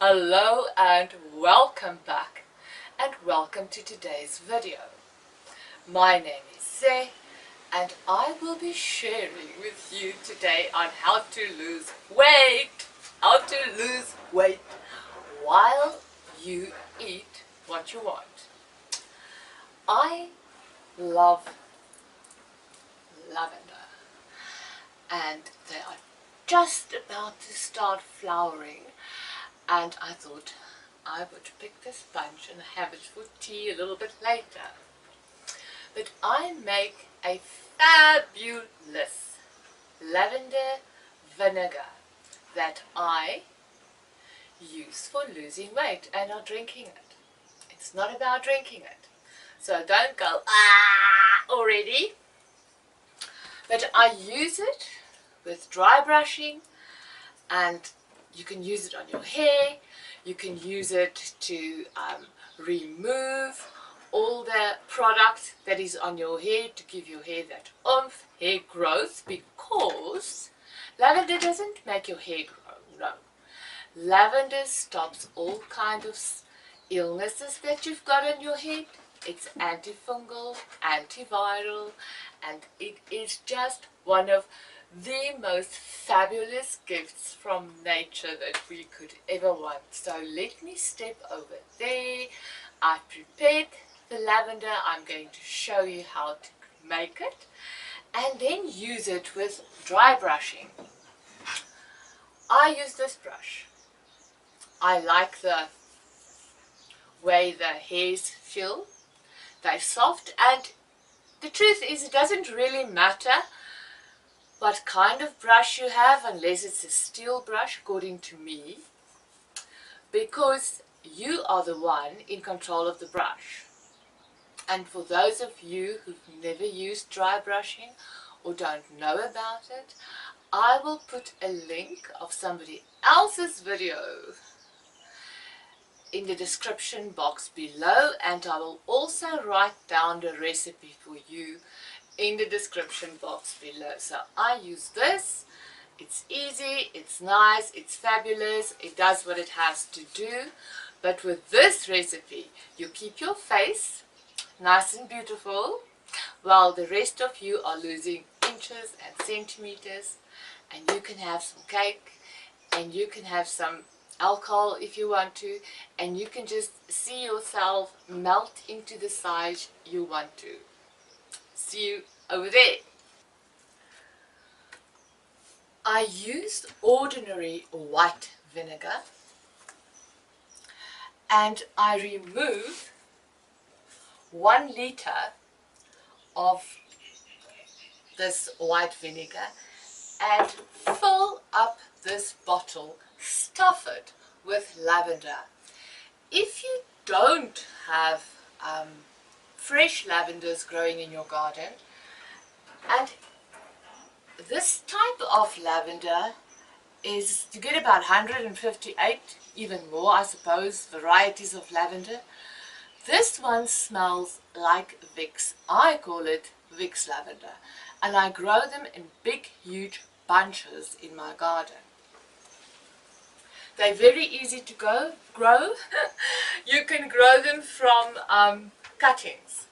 Hello and welcome back, and welcome to today's video. My name is Zeh and I will be sharing with you today on how to lose weight. While you eat what you want. I love lavender and they are just about to start flowering, and I thought I would pick this bunch and have it for tea a little bit later. But I make a fabulous lavender vinegar that I use for losing weight and not drinking it. It's not about drinking it, so don't go already. But I use it with dry brushing, and you can use it on your hair. You can use it to remove all the product that is on your hair, to give your hair that oomph, hair growth, because lavender doesn't make your hair grow, no. Lavender stops all kinds of illnesses that you've got on your head. It's anti-fungal, antiviral, and it is just one of the most fabulous gifts from nature that we could ever want. So let me step over there. I've prepared the lavender. I'm going to show you how to make it and then use it with dry brushing. I use this brush. I like the way the hairs feel. They're soft, and the truth is it doesn't really matter what kind of brush you have, unless it's a steel brush, according to me, because you are the one in control of the brush. And for those of you who've never used dry brushing or don't know about it, I will put a link of somebody else's video in the description box below, and I will also write down the recipe for you in the description box below. So I use this. It's easy, it's nice, it's fabulous, it does what it has to do. But with this recipe, you keep your face nice and beautiful, while the rest of you are losing inches and centimeters, and you can have some cake, and you can have some alcohol if you want to, and you can just see yourself melt into the size you want to. See you over there. I used ordinary white vinegar, and I remove 1 liter of this white vinegar and fill up this bottle, stuff it with lavender. If you don't have fresh lavenders growing in your garden, and this type of lavender is, you get about 158, even more I suppose, varieties of lavender. This one smells like Vicks. I call it Vicks lavender, and I grow them in big huge bunches in my garden. They're very easy to grow. You can grow them from cuttings.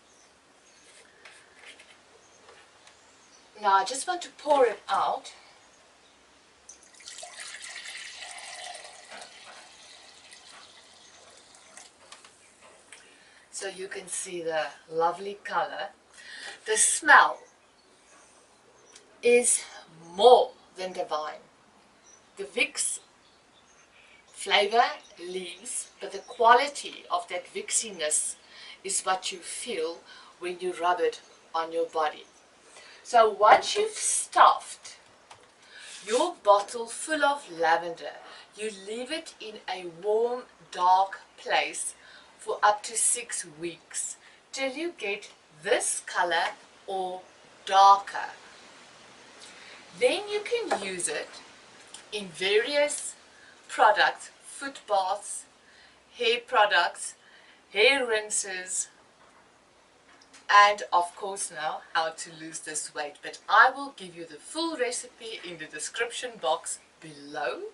Now I just want to pour it out. So you can see the lovely color. The smell is more than divine. The Vicks flavor leaves, but the quality of that Vicksiness is what you feel when you rub it on your body. So once you've stuffed your bottle full of lavender, you leave it in a warm, dark place for up to 6 weeks till you get this color or darker. Then you can use it in various products, foot baths, hair products, hair rinses, and of course now how to lose this weight. But I will give you the full recipe in the description box below,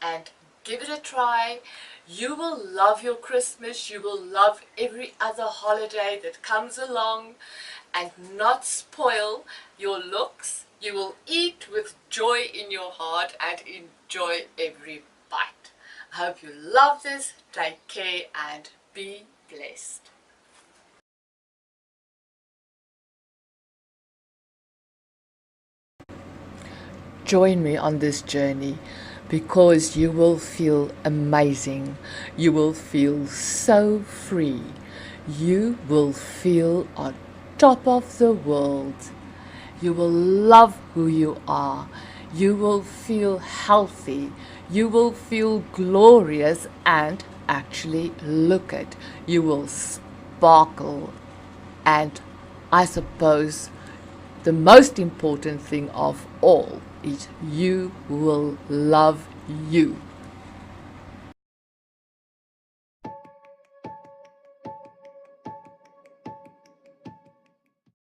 and Give it a try. You will love your Christmas. You will love every other holiday that comes along and not spoil your looks. You will eat with joy in your heart and enjoy every bite. I hope you love this. Take care and be blessed. Join me on this journey because you will feel amazing. You will feel so free. You will feel on top of the world. You will love who you are. You will feel healthy. You will feel glorious, and actually look it. You will sparkle. And I suppose the most important thing of all is you will love you.